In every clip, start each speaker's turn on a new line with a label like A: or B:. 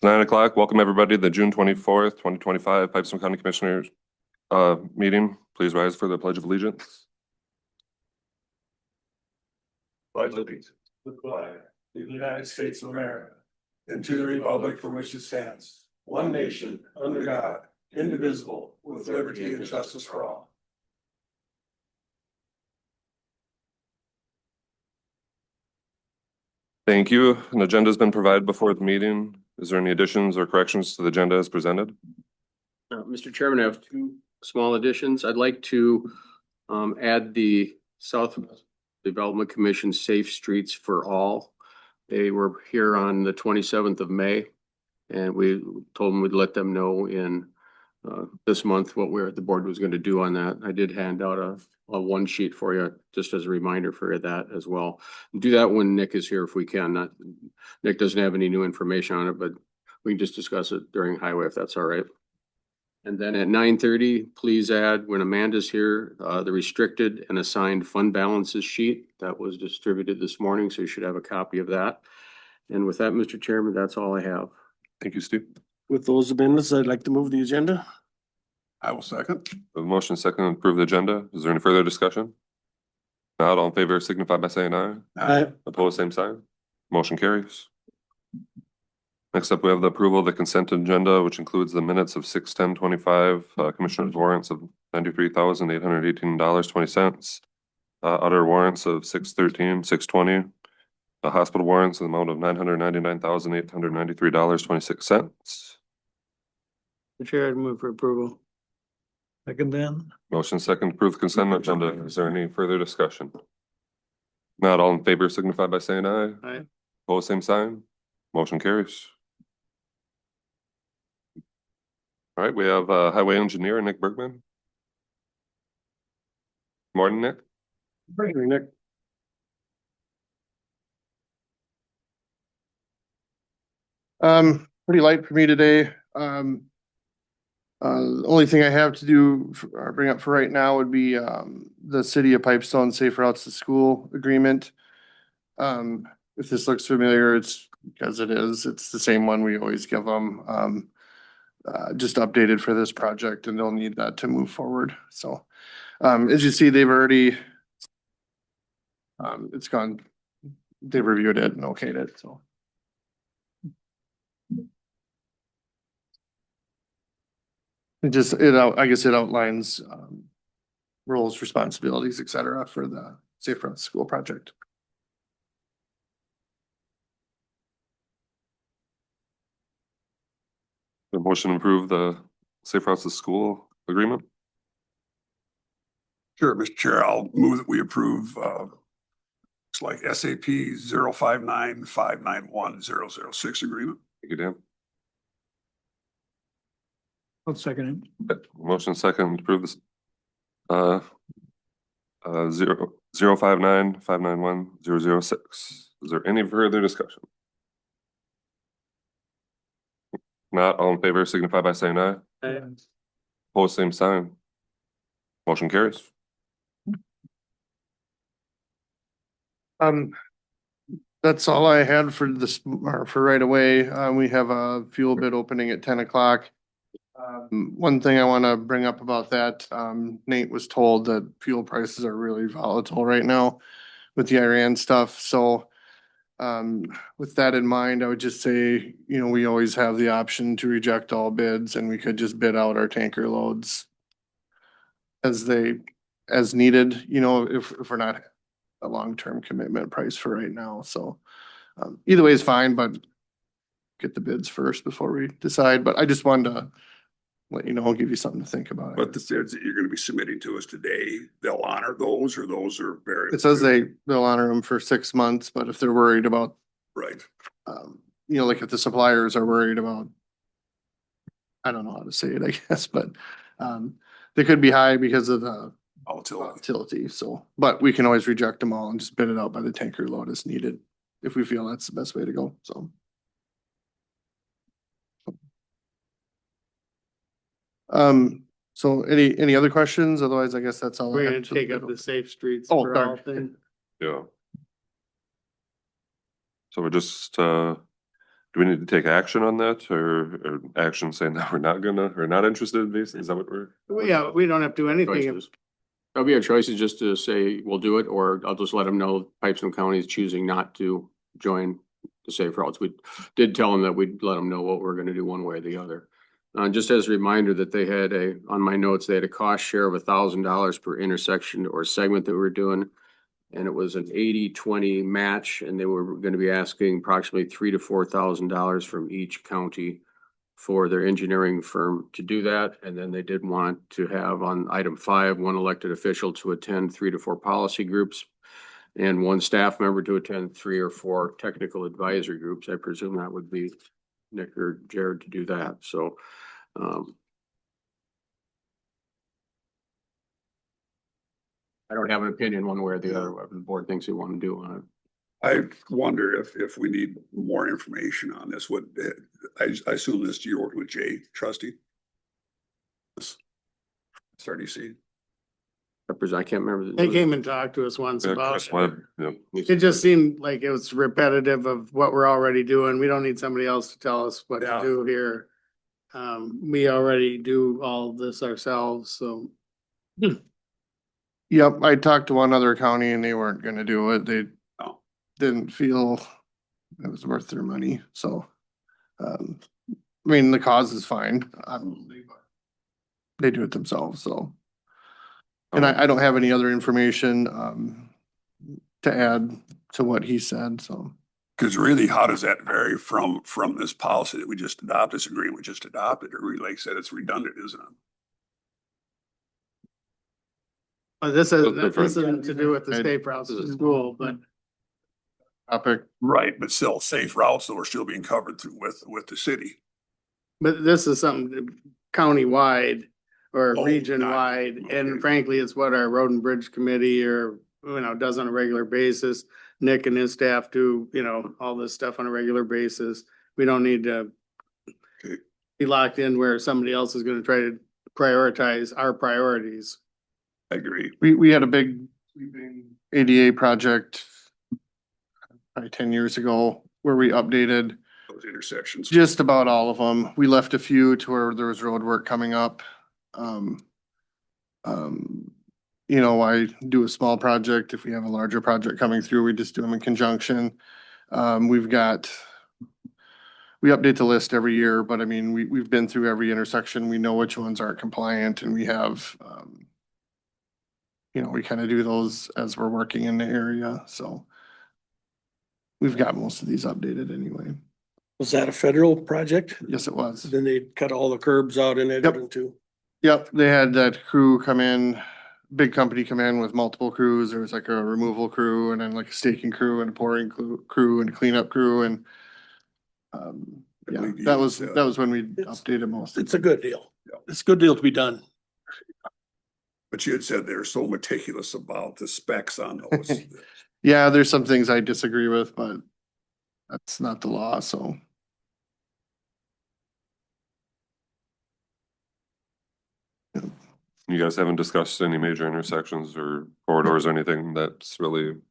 A: It's 9 o'clock. Welcome everybody to the June 24th, 2025 Pipestone County Commissioners meeting. Please rise for the Pledge of Allegiance.
B: Pledge allegiance to the flag of the United States of America and to the republic for which it stands, one nation, under God, indivisible, with liberty and justice for all.
A: Thank you. An agenda has been provided before the meeting. Is there any additions or corrections to the agenda as presented?
C: Mr. Chairman, I have two small additions. I'd like to add the Southwest Development Commission Safe Streets for All. They were here on the 27th of May, and we told them we'd let them know in this month what the board was going to do on that. I did hand out a one sheet for you, just as a reminder for that as well. Do that when Nick is here if we can. Nick doesn't have any new information on it, but we can just discuss it during highway if that's all right. And then at 9:30, please add, when Amanda's here, the restricted and assigned fund balances sheet that was distributed this morning, so you should have a copy of that. And with that, Mr. Chairman, that's all I have.
A: Thank you, Steve.
B: With those amendments, I'd like to move the agenda. I will second.
A: A motion second to approve the agenda. Is there any further discussion? Not all in favor signify by saying aye.
B: Aye.
A: Opposed, same sign. Motion carries. Next up, we have the approval of the consent agenda, which includes the minutes of 6/10/25, commissioners warrants of $93,818.20, other warrants of 6/13/6/20, hospital warrants in the amount of $999,893.26.
B: The chair would move for approval. Second then.
A: Motion second to approve the consent agenda. Is there any further discussion? Not all in favor signify by saying aye.
B: Aye.
A: Opposed, same sign. Motion carries. All right, we have highway engineer Nick Bergman. Morning, Nick.
B: Morning, Nick. Pretty light for me today. The only thing I have to do or bring up for right now would be the city of Pipestone Safe Routes to School agreement. If this looks familiar, it's because it is. It's the same one we always give them. Just updated for this project, and they'll need that to move forward. So as you see, they've already it's gone, they reviewed it and okayed it, so. I guess it outlines roles, responsibilities, et cetera, for the Safe Routes School project.
A: The motion to approve the Safe Routes to School agreement.
D: Sure, Mr. Chair, I'll move that we approve, it's like SAP 059591006 agreement.
A: Thank you, Dan.
B: I'll second it.
A: Motion second to approve this 059591006. Is there any further discussion? Not all in favor signify by saying aye.
B: Aye.
A: Opposed, same sign. Motion carries.
B: That's all I had for this, or for right away. We have a fuel bid opening at 10 o'clock. One thing I want to bring up about that, Nate was told that fuel prices are really volatile right now with the Iran stuff. So with that in mind, I would just say, we always have the option to reject all bids, and we could just bid out our tanker loads as needed, if we're not a long-term commitment price for right now. So either way is fine, but get the bids first before we decide. But I just wanted to let you know, I'll give you something to think about.
D: But the bids that you're gonna be submitting to us today, they'll honor those, or those are very.
B: It says they'll honor them for 6 months, but if they're worried about,
D: Right.
B: like if the suppliers are worried about, I don't know how to say it, I guess, but they could be high because of the volatility. So, but we can always reject them all and just bid it out by the tanker load as needed if we feel that's the best way to go. So. So any other questions? Otherwise, I guess that's all.
E: We're gonna take up the Safe Streets
B: Oh,
E: for All
B: darn.
E: thing.
A: Yeah. So we're just Do we need to take action on that or action saying that we're not gonna, or not interested, basically? Is that what we're?
E: Yeah, we don't have to do anything.
C: Choices. That'll be our choices just to say we'll do it, or I'll just let them know Pipestone County is choosing not to join the safe routes. We did tell them that we'd let them know what we're gonna do one way or the other. Just as a reminder that they had on my notes, they had a cost share of $1,000 per intersection or segment that we were doing. And it was an 80-20 match, and they were gonna be asking approximately $3,000 to $4,000 from each county for their engineering firm to do that. And then they did want to have on item 5, one elected official to attend 3 to 4 policy groups and one staff member to attend 3 or 4 technical advisory groups. I presume that would be Nick or Jared to do that. So, I don't have an opinion one way or the other, whatever the board thinks they want to do on it.
D: I wonder if we need more information on this, I assume this, you're working with Jay, trustee? SRDC.
C: I can't remember.
E: They came and talked to us once
A: Yeah,
E: about
A: Chris
E: it.
A: Webb, yep.
E: It just seemed like it was repetitive of what we're already doing. We don't need somebody else to tell us what to
D: Yeah.
E: do here. We already do all this ourselves, so.
B: Yep, I talked to one other county and they weren't gonna do it. They
D: Oh.
B: didn't feel it was worth their money, so. I mean, the cause is fine, obviously, but they do it themselves, so. And I don't have any other information, to add to what he said, so.
D: Cause really, how does that vary from this policy that we just adopted, this agreement we just adopted, or we like said, it's redundant, isn't it?
E: But this
A: That's
E: is,
A: different.
E: this isn't to do with the state routes to school, but
B: Topic,
D: Right, but still safe routes, so we're still being covered through with the city.
E: this is something county-wide or
D: Oh,
E: region-wide.
D: not-
E: And
D: okay.
E: frankly, it's what our road and bridge committee or, does on a regular basis. Nick and his staff do, all this stuff on a regular basis. We don't need to
D: Okay.
E: be locked in where somebody else is gonna try to prioritize our priorities.
D: I agree.
B: we had a big ADA project probably 10 years ago where we updated
D: Those intersections.
B: just about all of them. We left a few to where there was road work coming up. I do a small project. If we have a larger project coming through, we just do them in conjunction. We update the list every year, but I mean, we've been through every intersection. We know which ones aren't compliant and we have, we kind of do those as we're working in the area, so. We've got most of these updated anyway.
F: Was that a federal project?
B: Yes, it was.
F: Then they cut all the curbs out in it
B: Yep.
F: too.
B: Yep, they had that crew come in, big company come in with multiple crews. There was like a removal crew and then like a staking crew and a pouring crew and a cleanup crew and
D: I
B: yeah,
D: believe you
B: that was
D: said-
B: when we
F: It's-
B: updated most.
F: It's a good deal.
D: Yeah.
F: It's a good deal to be done.
D: But you had said they're so meticulous about the specs on those.
B: Yeah, there's some things I disagree with, but that's not the law, so.
A: You guys haven't discussed any major intersections or corridors or anything that's really an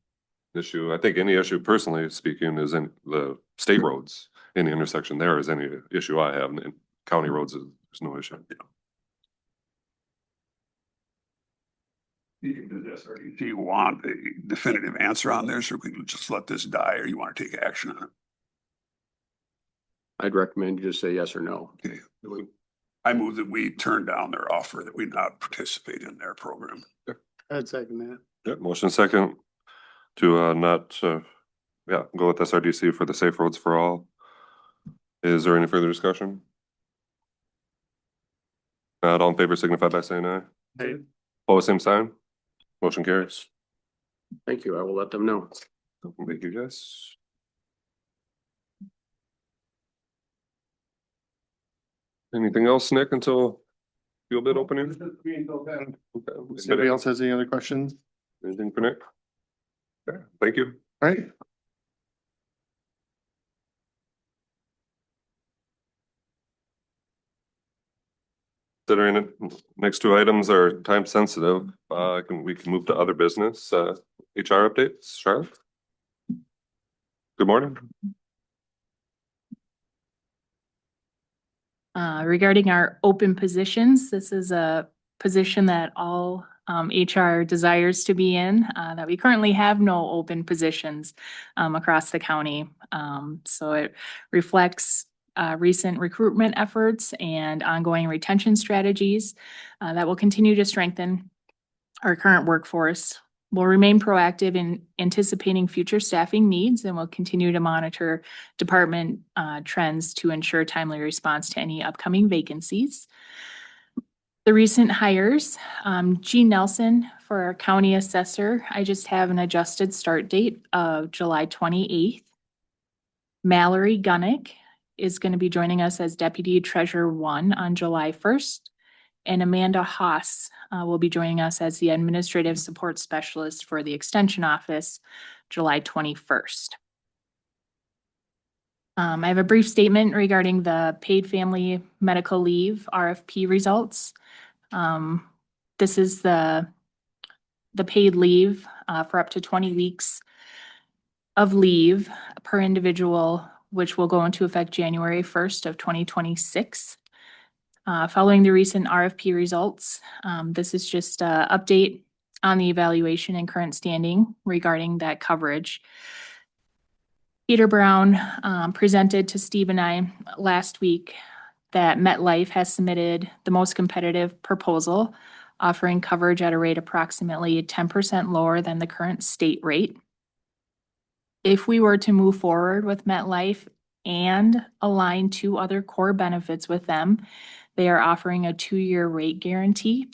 A: issue. I think any issue, personally speaking, is in the state roads. Any intersection there is any issue I have. In county roads, there's no issue.
D: You can do this, or do you want a definitive answer on this, or we can just let this die, or you want to take action on it?
C: I'd recommend you just say yes or no.
D: Okay. I move that we turn down their offer, that we not participate in their program.
E: I'd second that.
A: Yeah, motion second to not go with SRDC for the safe roads for all. Is there any further discussion? Not all in favor signify by saying aye.
E: Hey.
A: Opposed, same sign. Motion carries.
C: Thank you. I will let them know.
A: Thank you, guys. Anything else, Nick, until fuel bid opening? Okay.
B: Anybody else has any other questions?
A: Anything for Nick? Okay, thank you.
B: All right.
A: Considering it, next two items are time sensitive, we can move to other business, HR updates, Charlotte? Good morning.
G: Regarding our open positions, this is a position that all HR desires to be in, that we currently have no open positions across the county. So it reflects recent recruitment efforts and ongoing retention strategies that will continue to strengthen our current workforce. We'll remain proactive in anticipating future staffing needs and will continue to monitor department trends to ensure timely response to any upcoming vacancies. The recent hires, Jean Nelson for our county assessor, I just have an adjusted start date of July 28th. Mallory Gunnick is going to be joining us as Deputy Treasurer 1 on July 1st. And Amanda Haas will be joining us as the Administrative Support Specialist for the Extension Office, July 21st. I have a brief statement regarding the paid family medical leave RFP results. This is the paid leave for up to 20 weeks of leave per individual, which will go into effect January 1st of 2026. Following the recent RFP results, this is just an update on the evaluation and current standing regarding that coverage. Peter Brown presented to Steve and I last week that MetLife has submitted the most competitive proposal, offering coverage at a rate approximately 10% lower than the current state rate. If we were to move forward with MetLife and align two other core benefits with them, they are offering a 2-year rate guarantee.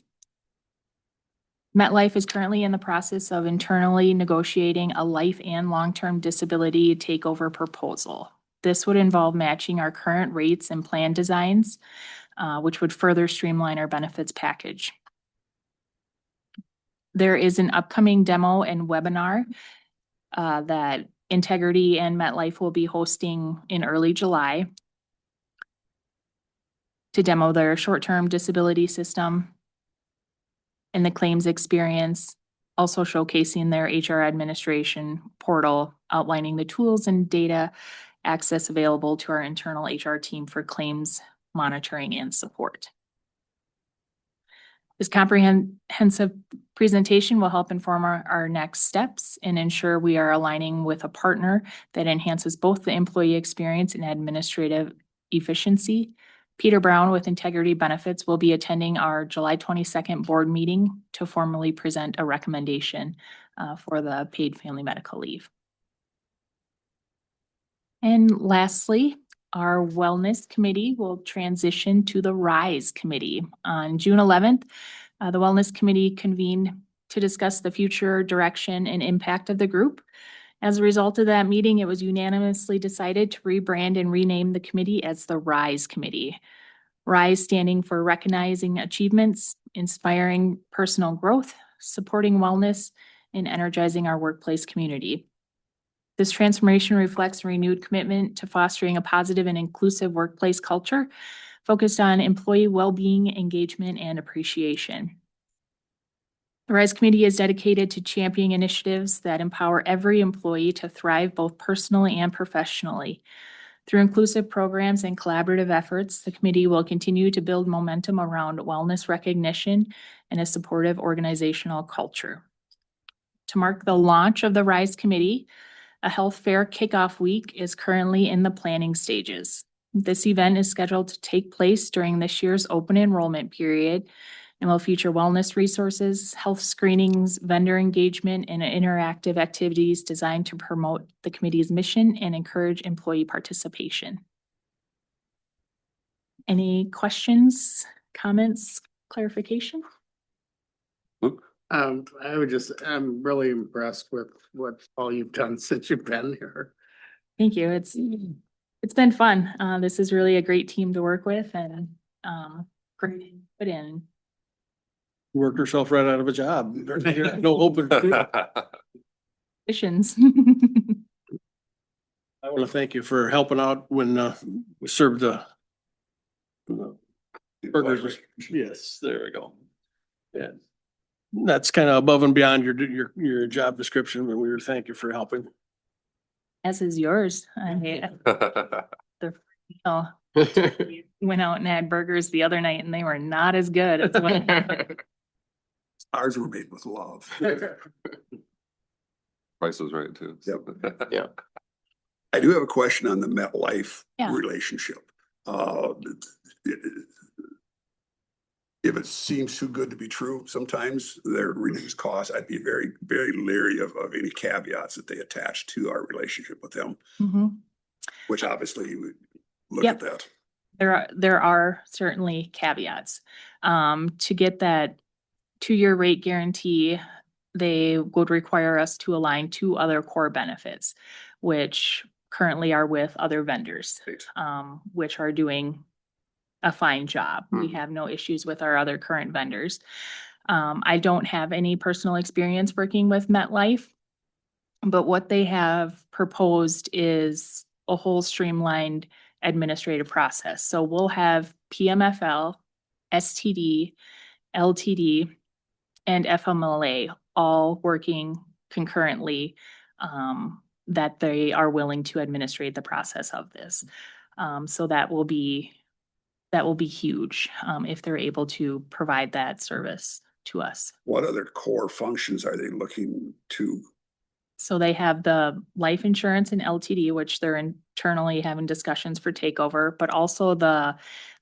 G: MetLife is currently in the process of internally negotiating a life and long-term disability takeover proposal. This would involve matching our current rates and plan designs, which would further streamline our benefits package. There is an upcoming demo and webinar that Integrity and MetLife will be hosting in early July to demo their short-term disability system and the claims experience, also showcasing their HR administration portal, outlining the tools and data access available to our internal HR team for claims monitoring and support. This comprehensive presentation will help inform our next steps and ensure we are aligning with a partner that enhances both the employee experience and administrative efficiency. Peter Brown with Integrity Benefits will be attending our July 22nd board meeting to formally present a recommendation for the paid family medical leave. And lastly, our Wellness Committee will transition to the RISE Committee. On June 11th, the Wellness Committee convened to discuss the future direction and impact of the group. As a result of that meeting, it was unanimously decided to rebrand and rename the committee as the RISE Committee. RISE standing for Recognizing Achievements, Inspiring Personal Growth, Supporting Wellness, and Energizing Our Workplace Community. This transformation reflects a renewed commitment to fostering a positive and inclusive workplace culture focused on employee well-being, engagement, and appreciation. The RISE Committee is dedicated to championing initiatives that empower every employee to thrive both personally and professionally. Through inclusive programs and collaborative efforts, the committee will continue to build momentum around wellness recognition and a supportive organizational culture. To mark the launch of the RISE Committee, a health fair kickoff week is currently in the planning stages. This event is scheduled to take place during this year's open enrollment period and will feature wellness resources, health screenings, vendor engagement, and interactive activities designed to promote the committee's mission and encourage employee participation. Any questions, comments, clarification?
A: Luke?
E: I'm really impressed with what all you've done since you've been here.
G: Thank you. It's been fun. This is really a great team to work with and great to put in.
F: Worked herself right out of a job. No open.
G: Positions.
F: I want to thank you for helping out when we served the burgers. Yes, there we go. Yeah. That's kind of above and beyond your job description, and we thank you for helping.
G: As is yours. The Went out and had burgers the other night and they were not as good as what.
D: Ours were made with love.
A: Price is right too.
D: Yep.
C: Yeah.
D: I do have a question on the MetLife
G: Yeah.
D: relationship. If it seems too good to be true, sometimes their reduced costs, I'd be very, very leery of any caveats that they attach to our relationship with them,
G: Mhm.
D: which obviously you would look
G: Yep.
D: at that.
G: There are certainly caveats. To get that 2-year rate guarantee, they would require us to align 2 other core benefits, which currently are with other vendors,
D: Right.
G: which are doing a fine job. We
C: Mhm.
G: have no issues with our other current vendors. I don't have any personal experience working with MetLife, but what they have proposed is a whole streamlined administrative process. So we'll have PMFL, STD, LTD, and FMLA all working concurrently, that they are willing to administrate the process of this. So that will be huge, if they're able to provide that service to us.
D: What other core functions are they looking to?
G: So they have the life insurance and LTD, which they're internally having discussions for takeover, but also the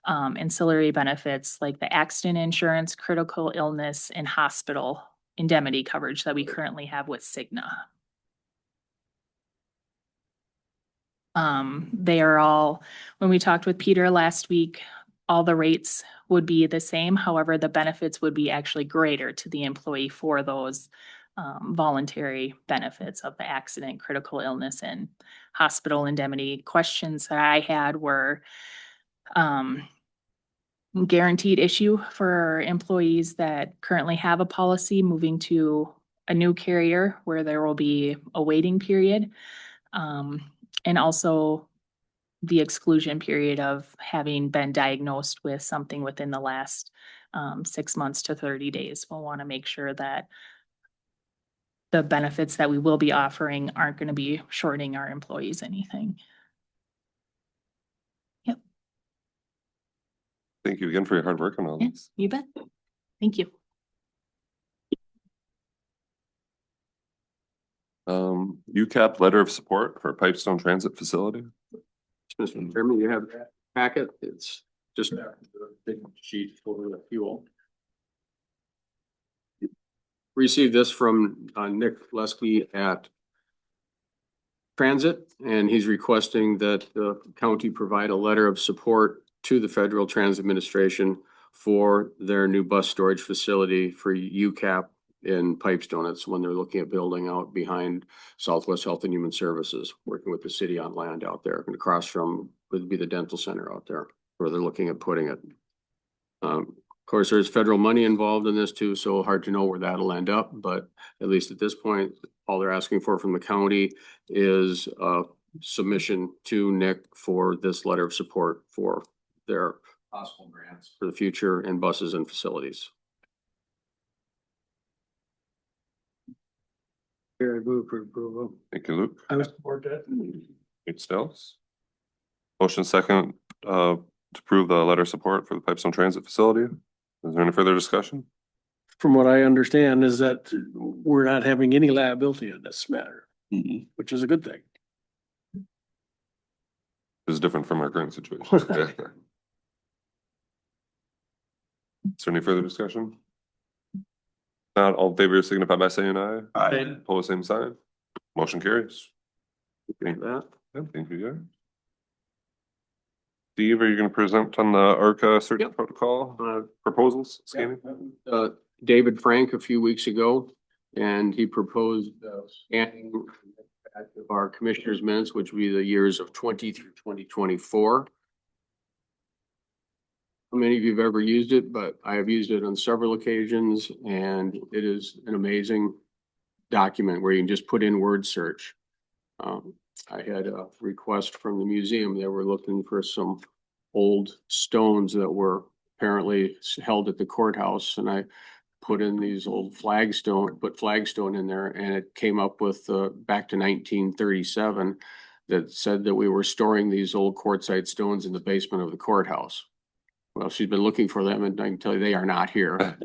G: ancillary benefits like the accident insurance, critical illness, and hospital indemnity coverage that we currently have with Cigna. They are all, when we talked with Peter last week, all the rates would be the same. However, the benefits would be actually greater to the employee for those voluntary benefits of the accident, critical illness, and hospital indemnity. Questions that I had were guaranteed issue for employees that currently have a policy moving to a new carrier where there will be a waiting period. And also the exclusion period of having been diagnosed with something within the last 6 months to 30 days. We'll want to make sure that the benefits that we will be offering aren't going to be shorting our employees anything. Yep.
A: Thank you again for your hard work on all
G: Yeah,
A: this.
G: you bet. Thank you.
A: UCAP letter of support for Pipestone Transit Facility.
C: Mr. Chairman, you have that packet. It's just a big sheet for the fuel. Received this from Nick Lesky at Transit, and he's requesting that the county provide a letter of support to the Federal Transit Administration for their new bus storage facility for UCAP in Pipestone. That's when they're looking at building out behind Southwest Health and Human Services, working with the city on land out there, and across from would be the dental center out there where they're looking at putting it. Of course, there's federal money involved in this too, so hard to know where that'll end up, but at least at this point, all they're asking for from the county is a submission to Nick for this letter of support for their possible grants for the future in buses and facilities.
E: Here, I move for approval.
A: Thank you, Luke.
F: I would support that.
A: Nate Stills. Motion second, to approve the letter of support for the Pipestone Transit Facility. Is there any further discussion?
F: From what I understand is that we're not having any liability in this matter, which is a good thing.
A: This is different from our current situation. Is there any further discussion? Not all in favor signify by saying aye.
D: Aye.
A: Pose same sign. Motion carries.
C: Think that.
A: Thank you, guys. Steve, are you gonna present on the ARCA search
C: Yep.
A: protocol proposals scanning?
C: David Frank a few weeks ago, and he proposed scanning of our commissioners' minutes, which would be the years of 20 through 2024. How many of you have ever used it? But I have used it on several occasions, and it is an amazing document where you can just put in word search. I had a request from the museum. They were looking for some old stones that were apparently held at the courthouse, and I put in these old put flagstone in there, and it came up with back to 1937. that said that we were storing these old quartzite stones in the basement of the courthouse. Well, she's been looking for them and I can tell you they are not here.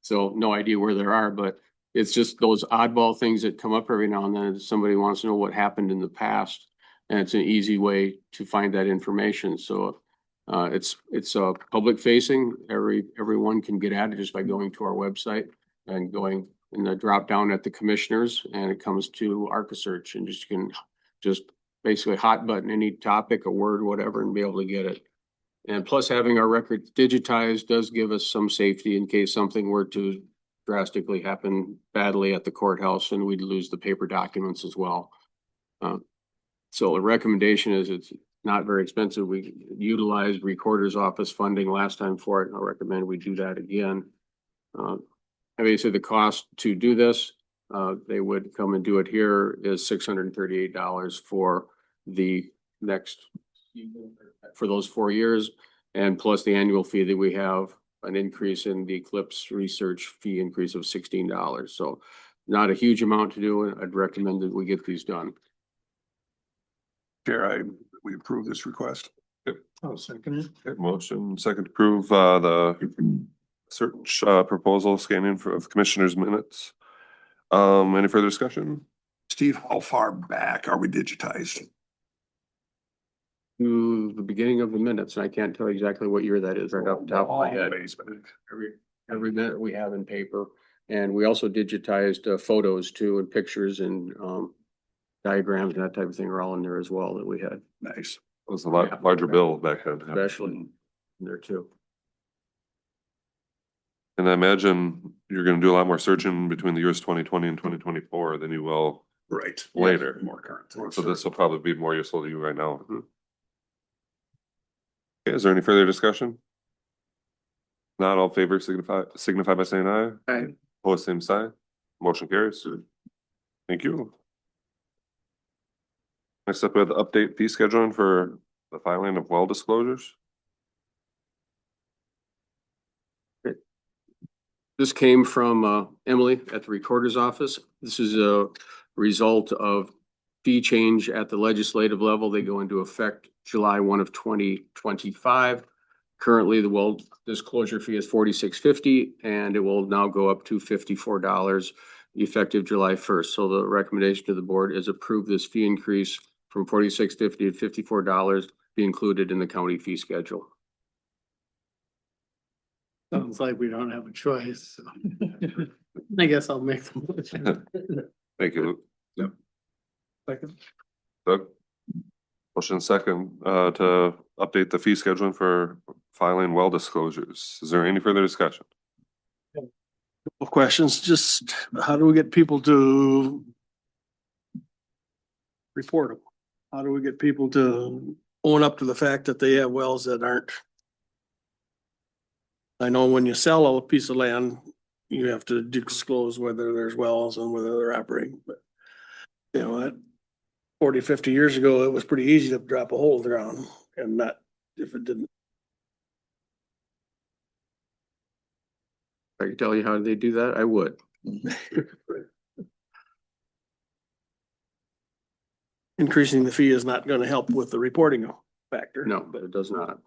C: So no idea where they are, but it's just those oddball things that come up every now and then. Somebody wants to know what happened in the past. And it's an easy way to find that information. So it's public facing. Everyone can get at it just by going to our website and going in the drop down at the commissioners, and it comes to ArcaSearch, and just you can just basically hot button any topic, a word, whatever, and be able to get it. And plus having our records digitized does give us some safety in case something were to drastically happen badly at the courthouse and we'd lose the paper documents as well. So the recommendation is it's not very expensive. We utilized recorder's office funding last time for it, and I recommend we do that again. Obviously, the cost to do this, they would come and do it here is $638 for the next, for those 4 years, and plus the annual fee that we have, an increase in the Eclipse research fee increase of $16. So not a huge amount to do. I'd recommend that we get these done.
D: Chair, we approve this request.
E: I'll second it.
A: Okay, motion second to approve the search proposal scanning of commissioners' minutes. Any further discussion?
D: Steve, how far back are we digitized?
C: To the beginning of the minutes, and I can't tell you exactly what year that is right off the top of my head. Every minute we have in paper, and we also digitized photos too, and pictures and diagrams and that type of thing are all in there as well that we had.
D: Nice.
A: It was a lot larger bill back then.
C: Especially in there too.
A: And I imagine you're gonna do a lot more searching between the years 2020 and 2024 than you will
D: Right.
A: later.
D: More current.
A: So this will probably be more useful to you right now. Okay, is there any further discussion? Not all in favor signify by saying aye.
E: Aye.
A: Opposed, same sign. Motion carries. Thank you. Next up, we have the update fee scheduling for the filing of well disclosures.
C: This came from Emily at the recorder's office. This is a result of fee change at the legislative level. They go into effect July 1 of 2025. Currently, the well disclosure fee is $46.50, and it will now go up to $54 effective July 1st. So the recommendation to the board is approve this fee increase from $46.50 to $54 be included in the county fee schedule.
E: Sounds like we don't have a choice. So. I guess I'll make the motion.
A: Thank you, Luke.
E: Second.
A: Doug? Motion second, to update the fee scheduling for filing well disclosures. Is there any further discussion?
F: Questions, just how do we get people to report them? How do we get people to own up to the fact that they have wells that aren't? I know when you sell a piece of land, you have to disclose whether there's wells and whether they're operating, but you know, that 40, 50 years ago, it was pretty easy to drop a hole in the ground and not, if it didn't.
C: I can tell you how they do that. I would.
F: Increasing the fee is not gonna help with the reporting factor.
C: No, but it does not.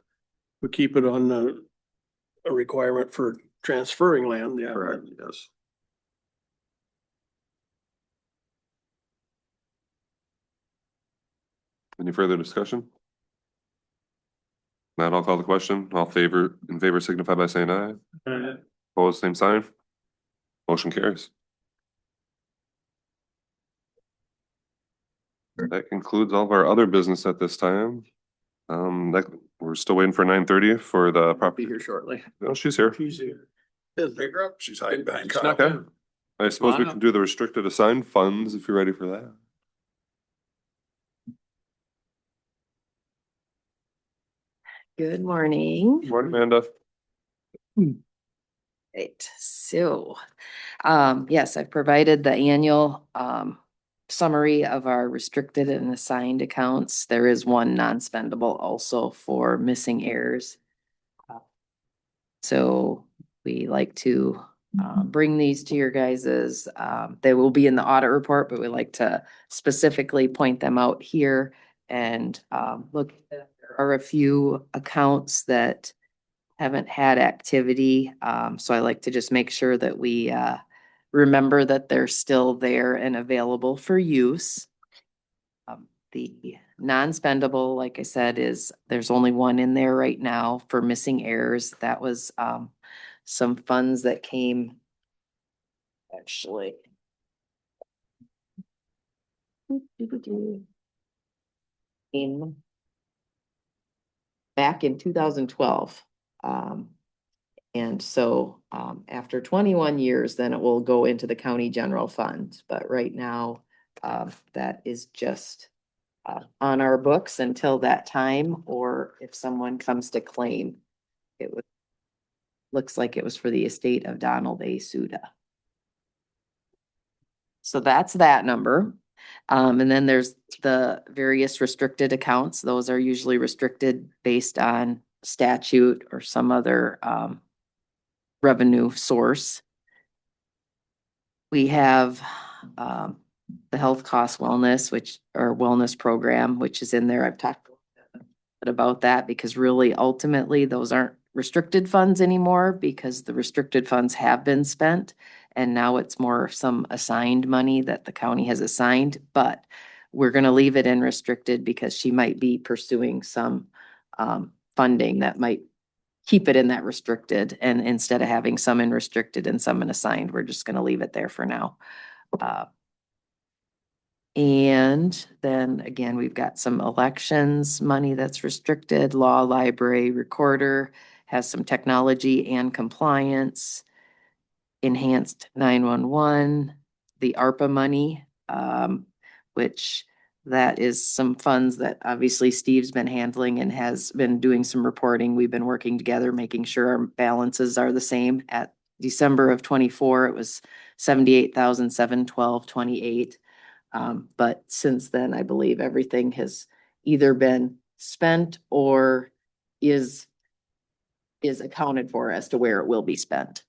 F: We keep it on a requirement for transferring land, yeah.
C: Correct, yes.
A: Any further discussion? Not, I'll call the question. All in favor signify by saying aye. Opposed, same sign. Motion carries. That concludes all of our other business at this time. We're still waiting for 9:30 for the
C: Be
A: property.
C: here shortly.
A: No, she's here.
F: She's here.
D: Pick her up. She's hiding behind
C: It's
D: Kyle.
C: not good.
A: I suppose we
C: Come on
A: can do the restricted assigned funds if you're ready for that.
H: Good morning.
A: Morning, Amanda.
H: Right, so, yes, I've provided the annual, summary of our restricted and assigned accounts. There is one non-spendable also for missing errors. So we like to bring these to your guys's, they will be in the audit report, but we like to specifically point them out here. And, look, there are a few accounts that haven't had activity. So I like to just make sure that we, remember that they're still there and available for use. The non-spendable, like I said, there's only one in there right now for missing errors. That was, some funds that came actually. In back in 2012. And so, after 21 years, then it will go into the county general fund. But right now, that is just on our books until that time, or if someone comes to claim. It would, looks like it was for the estate of Donald A. Suda. So that's that number. And then there's the various restricted accounts. Those are usually restricted based on statute or some other revenue source. We have the health cost wellness, or wellness program, which is in there. I've talked a little bit about that because really ultimately those aren't restricted funds anymore because the restricted funds have been spent. And now it's more some assigned money that the county has assigned, but we're gonna leave it in restricted because she might be pursuing some funding that might keep it in that restricted. And instead of having some in restricted and some in assigned, we're just gonna leave it there for now. And then again, we've got some elections money that's restricted, law, library, recorder, has some technology and compliance, enhanced 911, the ARPA money, which that is some funds that obviously Steve's been handling and has been doing some reporting. We've been working together, making sure our balances are the same. At December of 24, it was 78,712.28. But since then, I believe everything has either been spent or is accounted for as to where it will be spent.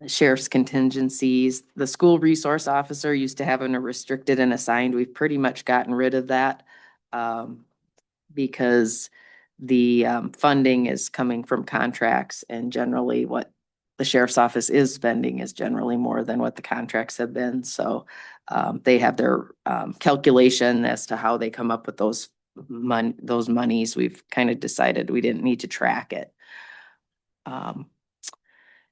H: The sheriff's contingencies, the school resource officer used to have a restricted and assigned. We've pretty much gotten rid of that. Because the funding is coming from contracts, and generally what the sheriff's office is spending is generally more than what the contracts have been. So they have their calculation as to how they come up with those monies. We've kind of decided we didn't need to track it.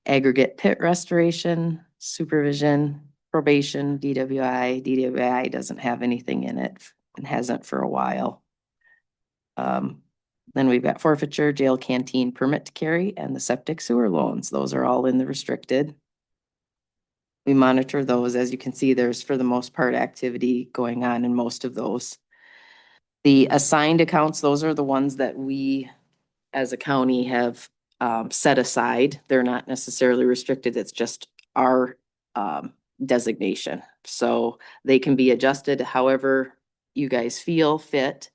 H: Aggregate pit restoration, supervision, probation, DWI. DWI doesn't have anything in it and hasn't for a while. Then we've got forfeiture, jail canteen permit to carry, and the septic sewer loans. Those are all in the restricted. We monitor those. As you can see, there's for the most part activity going on in most of those. The assigned accounts, those are the ones that we as a county have set aside. They're not necessarily restricted. It's just our designation. So they can be adjusted however you guys feel fit.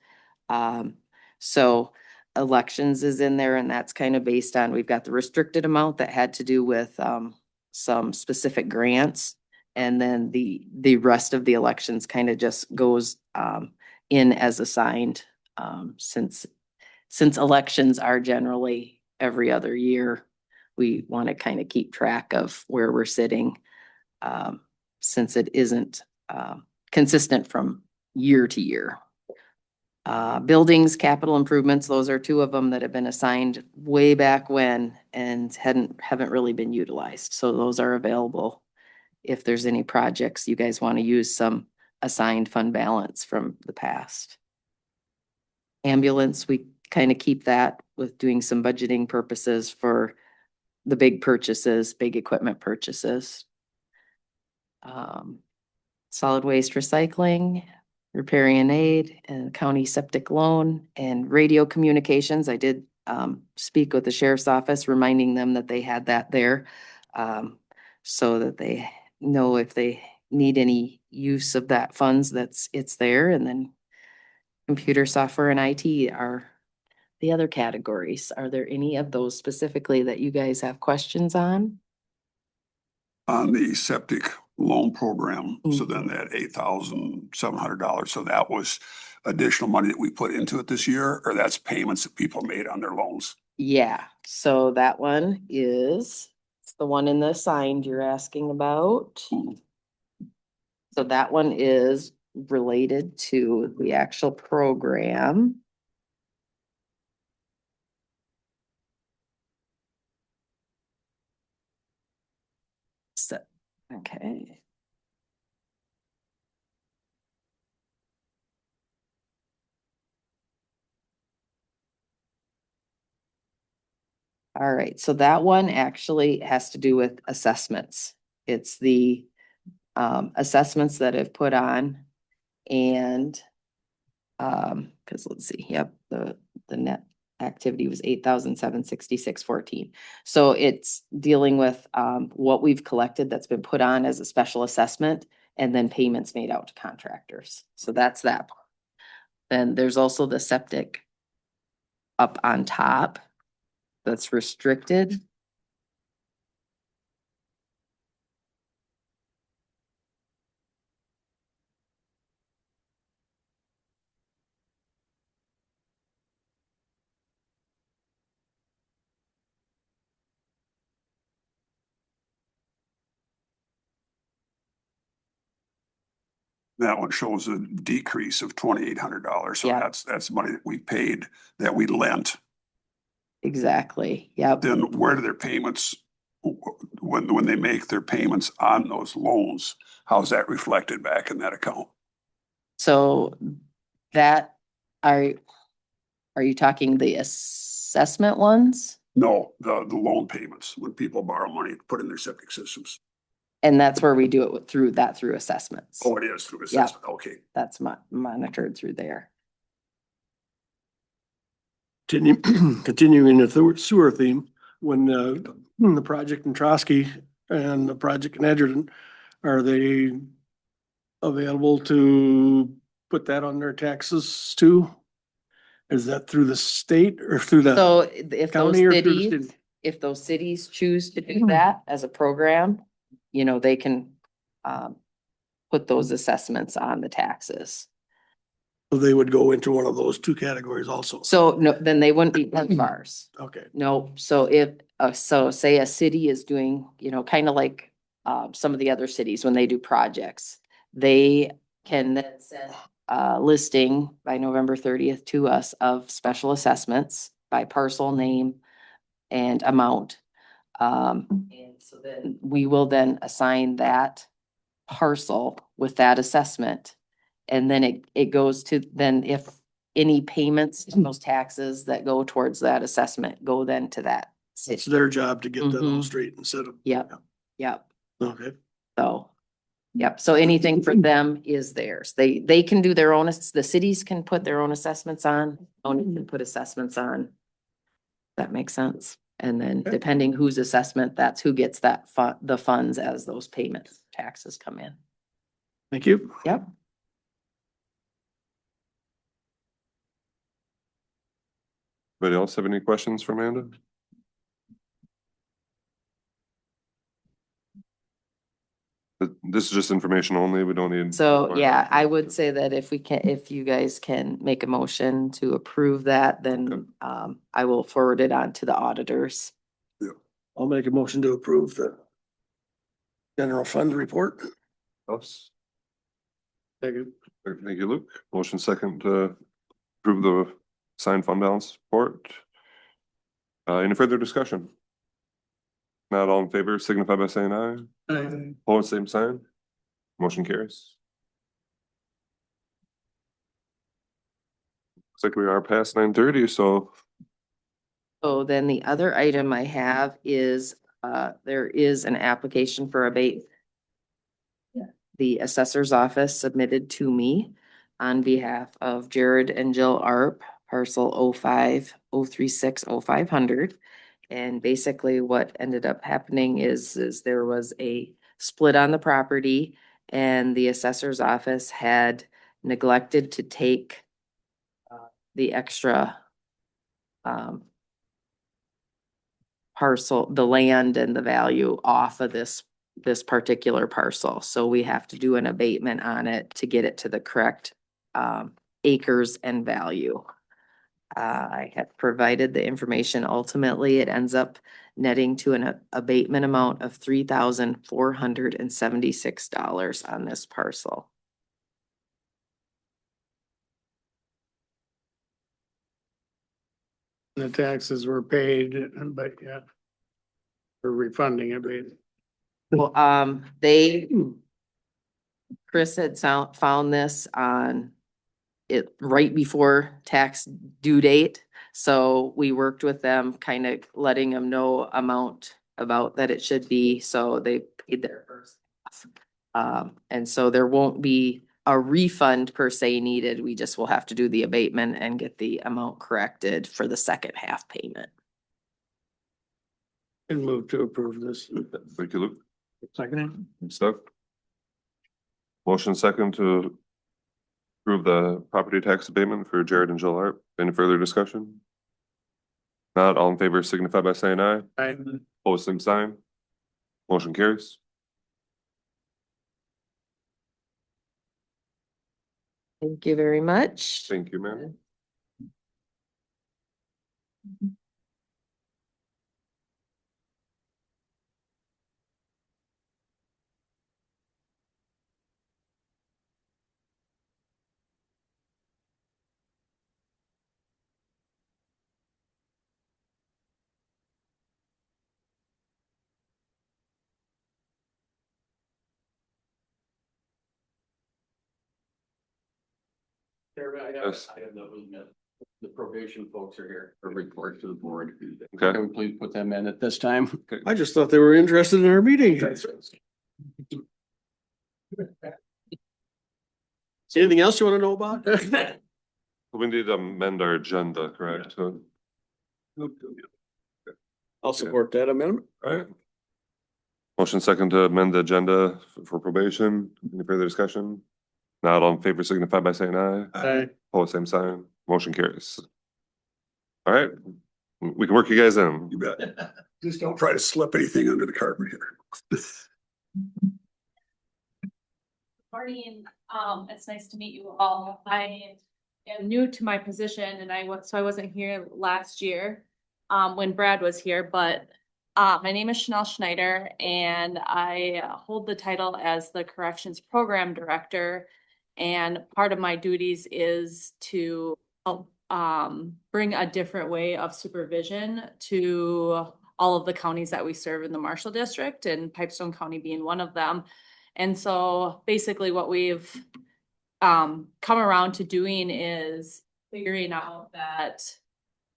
H: So elections is in there, and that's kind of based on, we've got the restricted amount that had to do with some specific grants. And then the rest of the elections kind of just goes in as assigned, since elections are generally every other year. We want to kind of keep track of where we're sitting, since it isn't consistent from year to year. Buildings, capital improvements, those are two of them that have been assigned way back when and haven't really been utilized. So those are available if there's any projects you guys want to use some assigned fund balance from the past. Ambulance, we kind of keep that with doing some budgeting purposes for the big purchases, big equipment purchases. Solid waste recycling, repairing and aid, and county septic loan, and radio communications. I did speak with the sheriff's office, reminding them that they had that there, so that they know if they need any use of that funds, it's there. And then computer software and IT are the other categories. Are there any of those specifically that you guys have questions on?
D: On the septic loan program, so then that $8,700, so that was additional money that we put into it this year, or that's payments that people made on their loans?
H: Yeah, so that one is, it's the one in the assigned you're asking about. So that one is related to the actual program. So, okay. All right, so that one actually has to do with assessments. It's the assessments that have put on and because let's see, yep, the net activity was 8,766.14. So it's dealing with what we've collected that's been put on as a special assessment and then payments made out to contractors. So that's that. Then there's also the septic up on top that's restricted.
D: That one shows a decrease of $2,800, so
H: Yeah.
D: that's money that we paid, that we lent.
H: Exactly, yep.
D: Then where do their payments, when they make their payments on those loans, how's that reflected back in that account?
H: So that, are you talking the assessment ones?
D: No, the loan payments, when people borrow money to put in their septic systems.
H: And that's where we do it through assessments.
D: Oh, it is through
H: Yeah.
D: assessment, okay.
H: That's monitored through there.
F: Continuing the sewer theme, when the project in Trosky and the project in Edgerton, are they available to put that on their taxes too? Is that through the state or through the
H: So if those
F: county or through the
H: cities,
F: city?
H: if those cities choose to do that as a program, you know, they can put those assessments on the taxes.
F: So they would go into one of those two categories also.
H: So no, then they wouldn't be part of ours.
F: Okay,
H: No, so if, so say a city is doing, you know, kind of like some of the other cities when they do projects, they can then send a listing by November 30th to us of special assessments by parcel name and amount. And so then we will then assign that parcel with that assessment. And then it goes to, then if any payments, those taxes that go towards that assessment go then to that
F: it's
H: city.
F: their job to get that all
H: Mhm.
F: straight instead of.
H: Yep, yep.
F: Okay,
H: So, yep, so anything for them is theirs. They can do their own, the cities can put their own assessments on, county can put assessments on. That makes sense. And then
F: Okay.
H: depending whose assessment, that's who gets that the funds as those payments, taxes come in.
F: thank you.
H: Yep.
A: Anybody else have any questions for Amanda? This is just information only. We don't need.
H: So, yeah, I would say that if we can, if you guys can make a motion to approve that, then I will forward it on to the auditors.
F: I'll make a motion to approve the general fund report.
A: Else?
E: Second.
A: Thank you, Luke. Motion second to approve the signed fund balance report. Any further discussion? Not all in favor, signify by saying aye.
E: Aye.
A: Opposed, same sign. Motion carries. Looks like we are past 9:30, so
H: So then the other item I have is, there is an application for abate. The assessor's office submitted to me on behalf of Jared and Jill Arp, parcel 05-036-0500. And basically what ended up happening is there was a split on the property and the assessor's office had neglected to take the extra parcel, the land and the value off of this particular parcel. So we have to do an abatement on it to get it to the correct acres and value. I have provided the information. Ultimately, it ends up netting to an abatement amount of $3,476 on this parcel.
E: The taxes were paid, but yeah. For refunding it, basically.
H: Well, Chris had found this on it right before tax due date. So we worked with them, kind of letting them know amount about that it should be, so they paid their first half. And so there won't be a refund per se needed. We just will have to do the abatement and get the amount corrected for the second half payment.
E: And move to approve this.
A: Thank you, Luke.
F: Second.
A: Steph? Motion second to approve the property tax abatement for Jared and Jill Art. Any further discussion? Not all in favor signify by saying aye.
E: Aye.
A: Opposed, same sign. Motion carries.
H: Thank you very much.
A: Thank you, ma'am. Yes.
C: The probation folks are here for report to the board.
A: Okay.
C: Can we please put them in at this time?
F: I just thought they were interested in our meeting. Anything else you want to know about?
A: We need to amend our agenda, correct? So,
F: I'll support that amendment.
A: all right. Motion second to amend the agenda for probation. Any further discussion? Not all in favor signify by saying aye.
E: Aye.
A: Opposed, same sign. Motion carries. All right, we can work you guys in.
D: You bet. Just don't try to slip anything under the carpet here.
I: Morning, it's nice to meet you all. I am new to my position and so I wasn't here last year, when Brad was here, but my name is Chanel Schneider and I hold the title as the Corrections Program Director. And part of my duties is to help bring a different way of supervision to all of the counties that we serve in the Marshall District, and Pipestone County being one of them. And so basically what we've come around to doing is figuring out that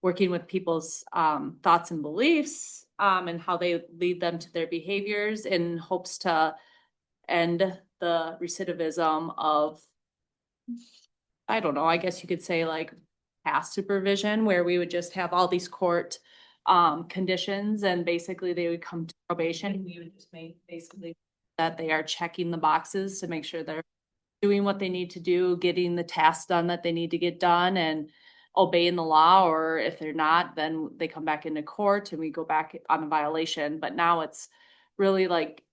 I: working with people's thoughts and beliefs and how they lead them to their behaviors in hopes to end the recidivism of, I don't know, I guess you could say like past supervision, where we would just have all these court conditions and basically they would come to probation. We would just make basically that they are checking the boxes to make sure they're doing what they need to do, getting the tasks done that they need to get done and obeying the law. Or if they're not, then they come back into court and we go back on a violation. But now it's really like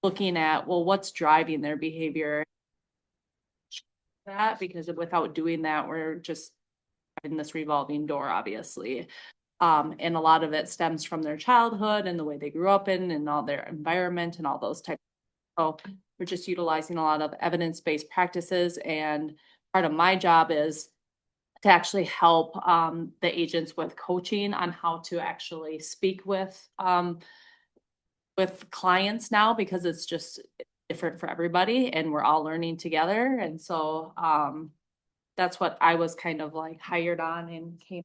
I: looking at, well, what's driving their behavior? That, because without doing that, we're just in this revolving door, obviously. And a lot of it stems from their childhood and the way they grew up in and all their environment and all those types. So we're just utilizing a lot of evidence-based practices. And part of my job is to actually help the agents with coaching on how to actually speak with clients now, because it's just different for everybody and we're all learning together. And so that's what I was kind of like hired on and came.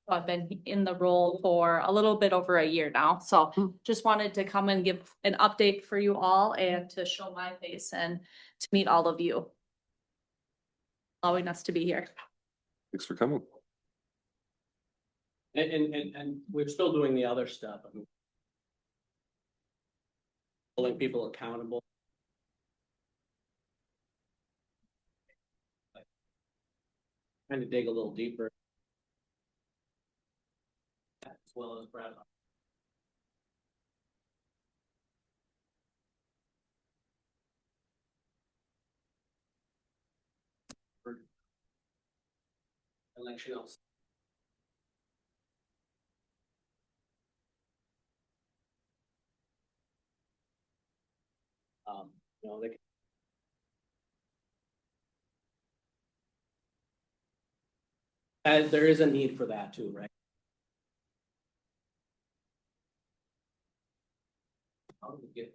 I: I've been in the role for a little bit over a year now. So just wanted to come and give an update for you all and to show my face and to meet all of you. Allowing us to be here.
A: Thanks for coming.
J: And we're still doing the other stuff. I mean, holding people accountable. Trying to dig a little deeper. as well as Brad. Election else. You know, they. There is a need for that too, right? How do we get?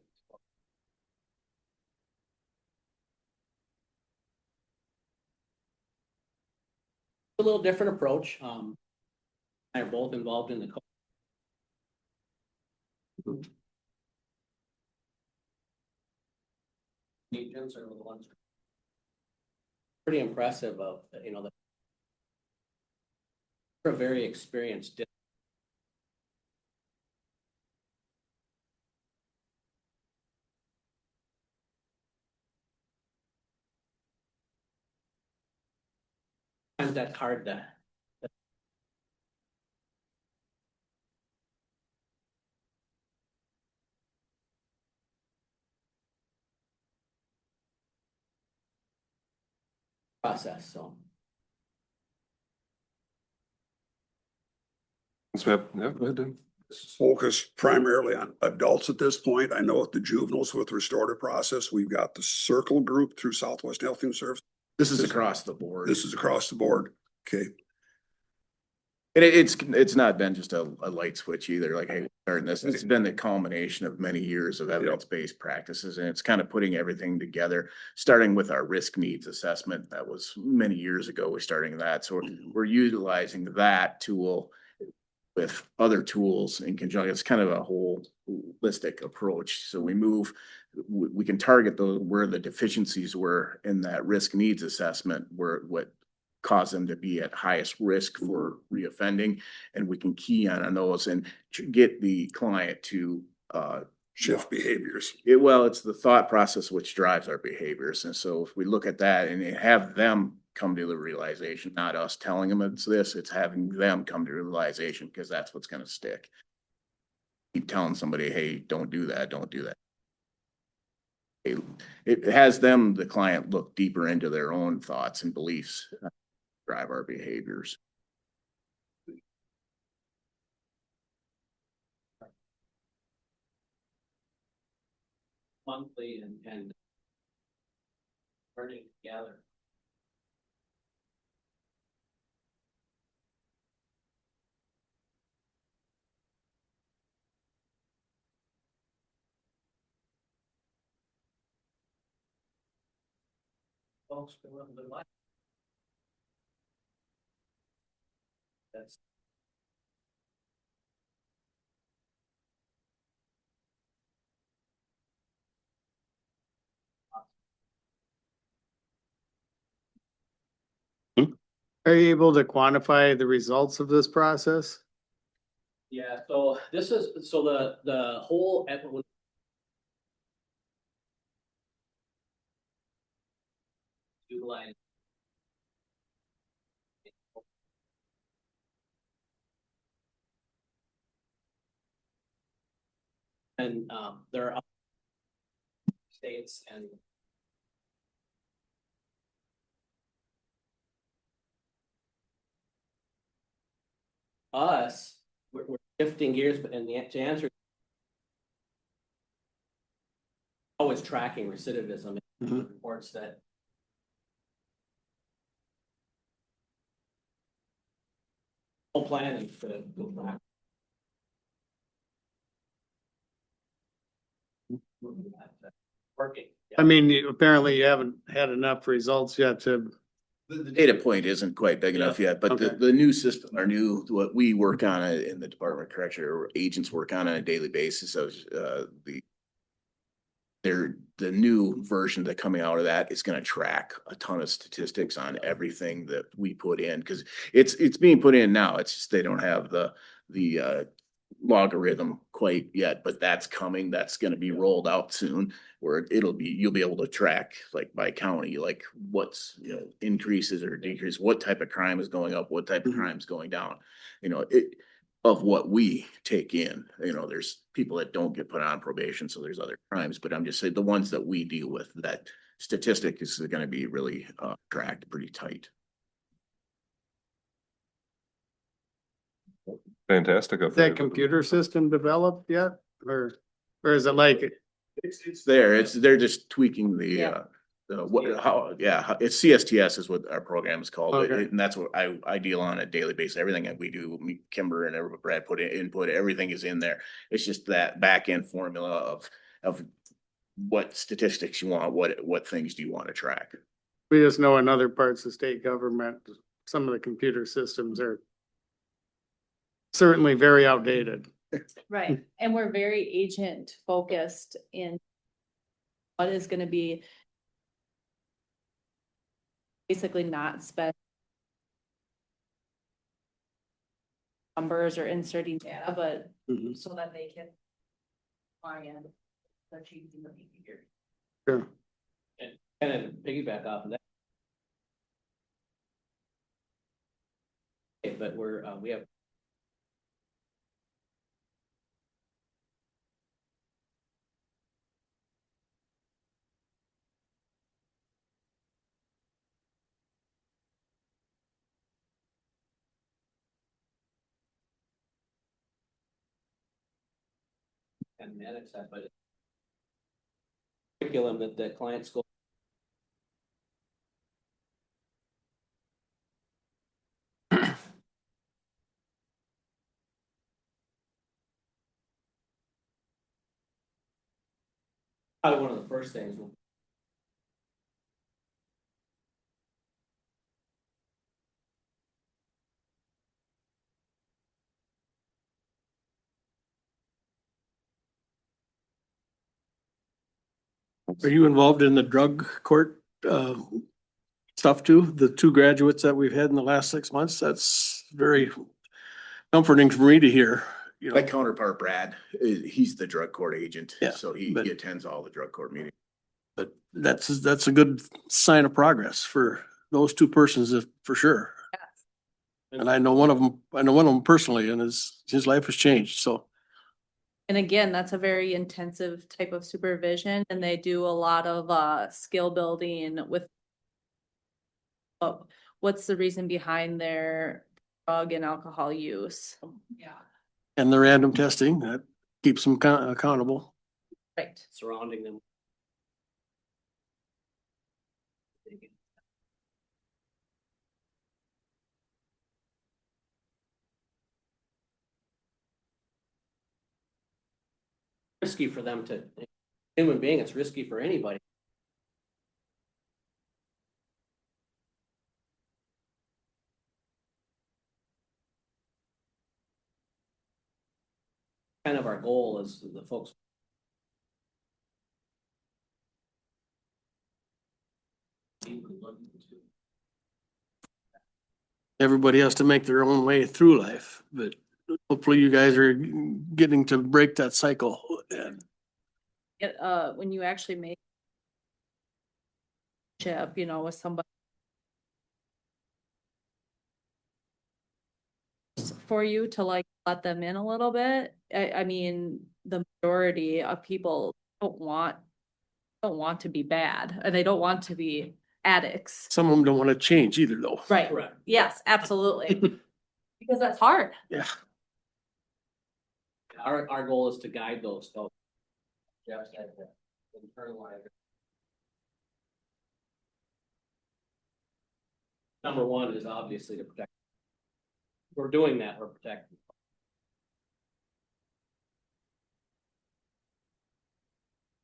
J: A little different approach. I are both involved in the. Agents are the ones. Pretty impressive of, you know, they're a very experienced. Sometimes that's hard to. Process, so.
A: Yeah, go ahead, Dan.
D: Focus primarily on adults at this point. I know at the juveniles with restorative process, we've got the circle group through Southwest Health and Service.
K: This is across the board.
D: This is across the board. Okay.
K: And it's not been just a light switch either, like, hey, starting this, it's been the culmination of many years of evidence-based practices, and it's kind of putting everything together, starting with our risk needs assessment. That was many years ago, we're starting that. So we're utilizing that tool with other tools in conjunction. It's kind of a holistic approach. So we can target those where the deficiencies were in that risk needs assessment, where what cause them to be at highest risk for reoffending, and we can key on those and get the client to
D: Shift behaviors.
K: it's the thought process which drives our behaviors. And so if we look at that and have them come to the realization, not us telling them it's having them come to the realization, because that's what's going to stick. Keep telling somebody, hey, don't do that, don't do that. It has them, the client, look deeper into their own thoughts and beliefs, drive our behaviors.
J: Monthly and learning together. Folks, we want their life. That's.
E: Are you able to quantify the results of this process?
J: Yeah, so this is, so the whole. Utilize. And there are states and. Us, we're shifting gears, but to answer. Always tracking recidivism, reports that. Whole planning to go back. Working.
E: I mean, apparently you haven't had enough results yet to.
K: The data point isn't quite big enough yet, but
E: Okay.
K: the new system, what we work on in the Department of Correction, or agents work on a daily basis of the new version that coming out of that is going to track a ton of statistics on everything that we put in, because it's being put in now. It's just they don't have the logarithm quite yet, but that's coming. That's going to be rolled out soon, where you'll be able to track, like, by county, like what's, increases or decreases, what type of crime is going up, what type of crime is going down. of what we take in. You know, there's people that don't get put on probation, so there's other crimes, but I'm just saying the ones that we deal with, that statistic is gonna be really tracked pretty tight.
A: Fantastic.
E: Is that computer system developed yet? Or is it like,
K: It's there, they're just tweaking
H: Yeah.
K: it's CSTS is what our program is called.
E: Okay.
K: And that's what I deal on a daily basis. Everything that we do, me, Kimber and Brad put in input, everything is in there. It's just that back end formula of what statistics you want, what things do you want to track?
E: we just know in other parts of state government, some of the computer systems are certainly very outdated.
I: Right, and we're very agent focused in what is gonna be basically not spent numbers or inserting data, but
E: Mhm.
I: so that they can orient the changing the behavior.
E: Sure.
J: And kind of piggyback off of that. Okay, but we have. And manage that, but curriculum that the clients go. Probably one of the first things.
F: Are you involved in the drug court, stuff too? The two graduates that we've had in the last 6 months, that's very comforting for me to hear, you
K: My
F: know.
K: counterpart, Brad, he's the drug court agent,
F: Yeah,
K: so he
F: but-
K: attends all the drug court meetings.
F: But that's a good sign of progress for those two persons, for sure. And I know one of them personally, and his life has changed, so.
I: And again, that's a very intensive type of supervision and they do a lot of skill building with what's the reason behind their drug and alcohol use. Yeah.
F: And the random testing, that keeps them accountable.
I: Right.
J: Surrounding them. Risky for them to, human being, it's risky for anybody. Kind of our goal is the folks.
F: Everybody has to make their own way through life, but hopefully you guys are getting to break that cycle. And
I: When you actually make chip, you know, with somebody for you to like let them in a little bit. I mean, the majority of people don't want to be bad and they don't want to be addicts.
F: some of them don't want to change either, though.
I: Right.
J: Correct.
I: Yes, absolutely. Because that's hard.
F: Yeah.
J: Our goal is to guide those folks. Jeff said that, internalize it. Number one is obviously to protect. We're doing that, we're protecting.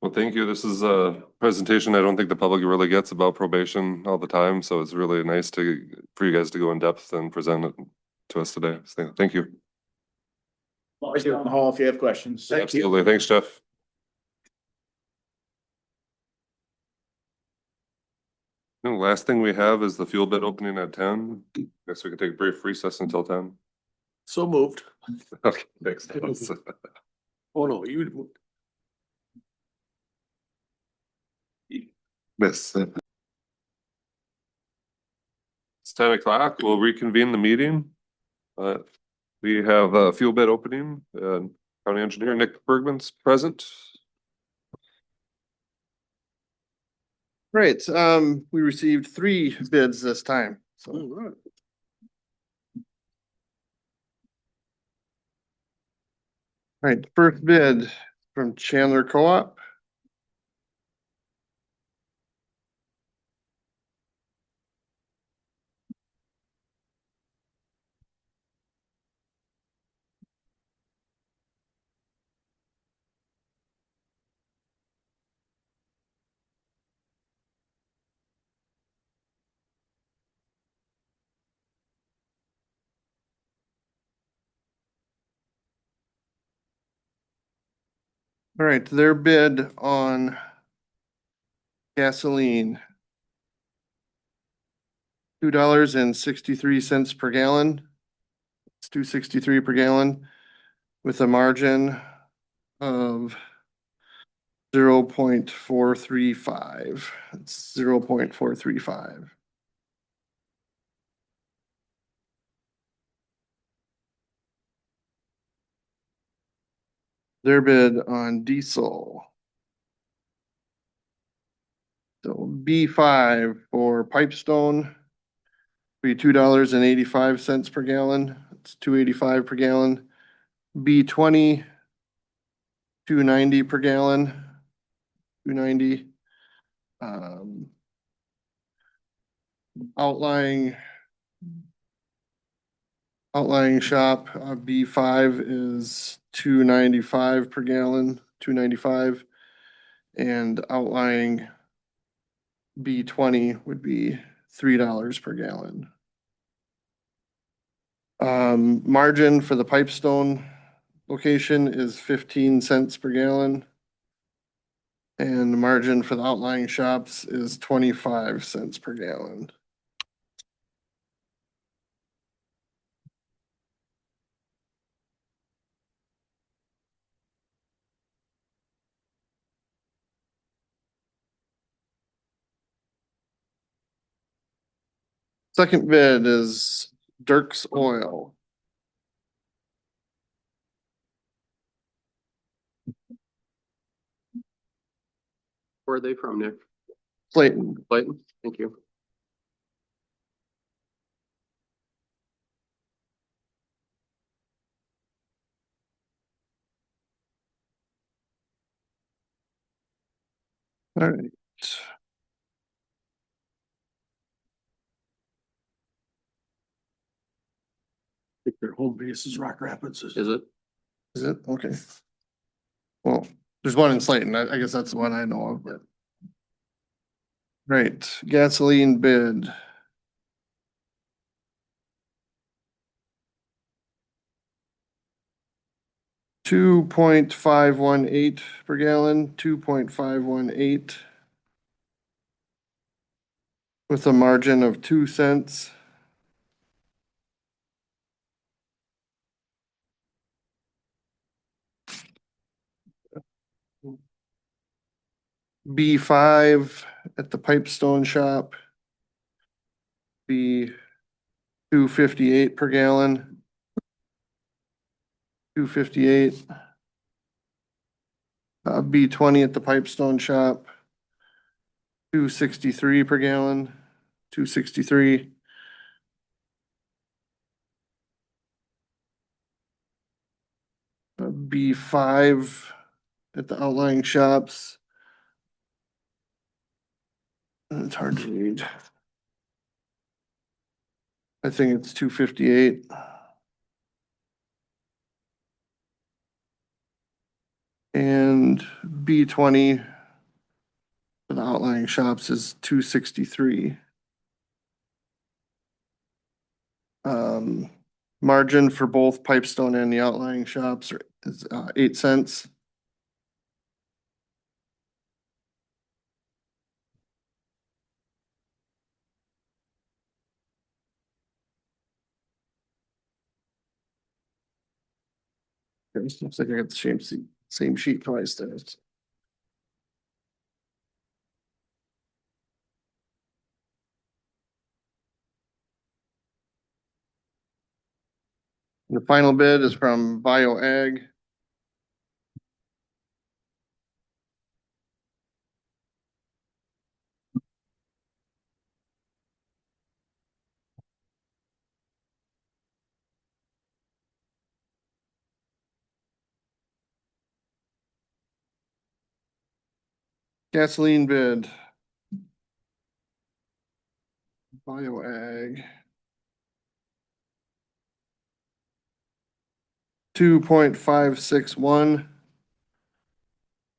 A: Well, thank you. This is a presentation I don't think the public really gets about probation all the time, so it's really nice for you guys to go in depth and present it to us today. So, thank you.
K: Always down the hall if you have questions.
A: Absolutely. Thanks, Jeff. The last thing we have is the fuel bid opening at 10. Guess we can take a brief recess until 10.
F: So moved.
A: Okay, thanks.
F: Oh, no, you.
A: Yes. It's 10 o'clock. We'll reconvene the meeting. We have a fuel bid opening, County Engineer Nick Bergman's present.
B: Right, we received 3 bids this time, so. Right, first bid from Chandler Co-op. All right, their bid on gasoline. $2.63 per gallon. It's $2.63 per gallon with a margin of 0.435. It's 0.435. Their bid on diesel. So B5 for Pipestone be $2.85 per gallon. It's $2.85 per gallon. B20 $2.90 per gallon. $2.90. Outlying shop, B5 is $2.95 per gallon, $2.95. And outlying B20 would be $3 per gallon. Margin for the Pipestone location is 15 cents per gallon. And the margin for the outlying shops is 25 cents per gallon. Second bid is Dirk's Oil.
C: Where are they from, Nick?
B: Clayton.
C: Clayton? Thank you.
B: All right.
F: I think their home base is Rock Rapids.
C: Is it?
B: Is it? Okay. Well, there's one in Slayton. I guess that's the one I know of, but. Right, gasoline bid. $2.518 per gallon, $2.518. With a margin of 2 cents. B5 at the Pipestone shop. Be $2.58 per gallon. $2.58. B20 at the Pipestone shop. $2.63 per gallon. $2.63. B5 at the outlying shops. It's hard to read. I think it's $2.58. And B20 for the outlying shops is $2.63. Margin for both Pipestone and the outlying shops is 8 cents. Okay, looks like I got the same sheet twice there. The The final bid is from BioAg. Gasoline bid. BioAg. 2.561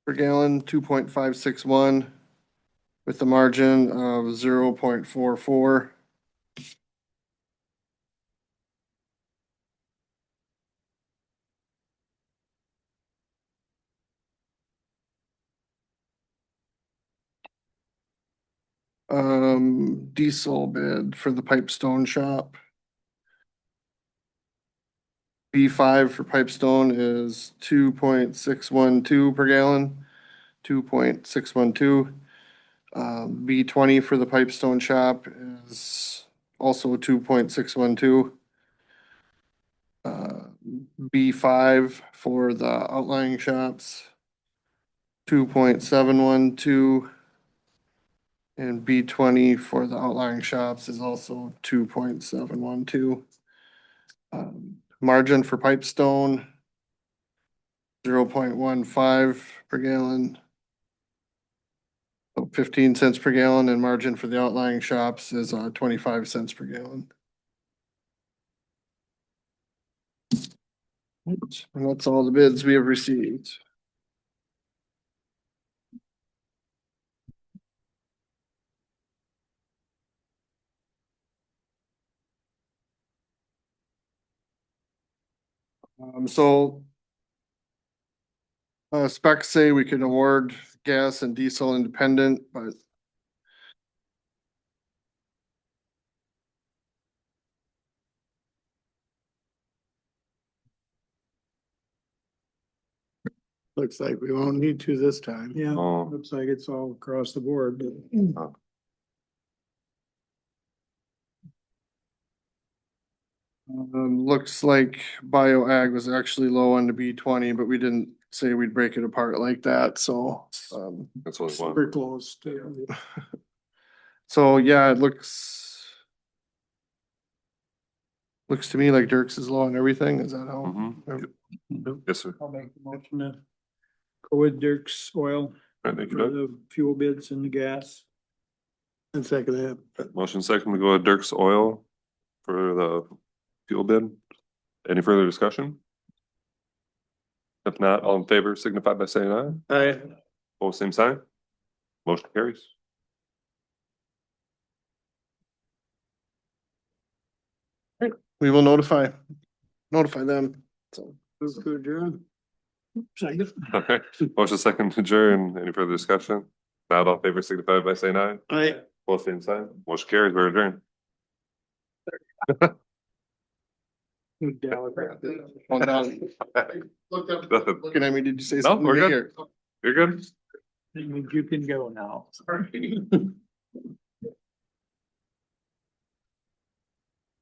B: per gallon, 2.561 with the margin of 0.44. Diesel bid for the Pipestone shop. B5 for Pipestone is 2.612 per gallon, 2.612. B20 for the Pipestone shop is also 2.612. B5 for the outlying shops, 2.712. And B20 for the outlying shops is also 2.712. Margin for Pipestone, 0.15 per gallon. 15 cents per gallon, and margin for the outlying shops is 25 cents per gallon. And that's all the bids we have received. So specs say we can award gas and diesel independent, but
E: Looks like we won't need to this time.
F: Yeah,
A: Oh.
F: looks like it's all across the board.
B: looks like BioAg was actually low on the B20, but we didn't say we'd break it apart like that, so.
A: That's only one.
F: Super close to.
B: So yeah, it looks to me like Dirk's is low on everything. Is that how?
A: Mhm. Yes, sir.
F: I'll make the motion to go with Dirk's Oil
A: All right, thank you,
F: for
A: Doug.
F: the fuel bids and the gas.
E: And second that.
A: Motion second to go with Dirk's Oil for the fuel bid. Any further discussion? If not, all in favor signify by saying aye.
E: Aye.
A: Both same sign. Motion carries.
B: We will notify them, so.
E: Move to adjourn.
F: Second.
A: Okay, motion second to adjourn. Any further discussion? Not all in favor signify by saying aye.
E: Aye.
A: Both same sign. Motion carries. We're adjourned.
B: Oh, no. Looked up, looking at me, did you say
A: No,
B: something?
A: we're
B: to me
A: good.
B: or-
A: You're good.
F: You can go now.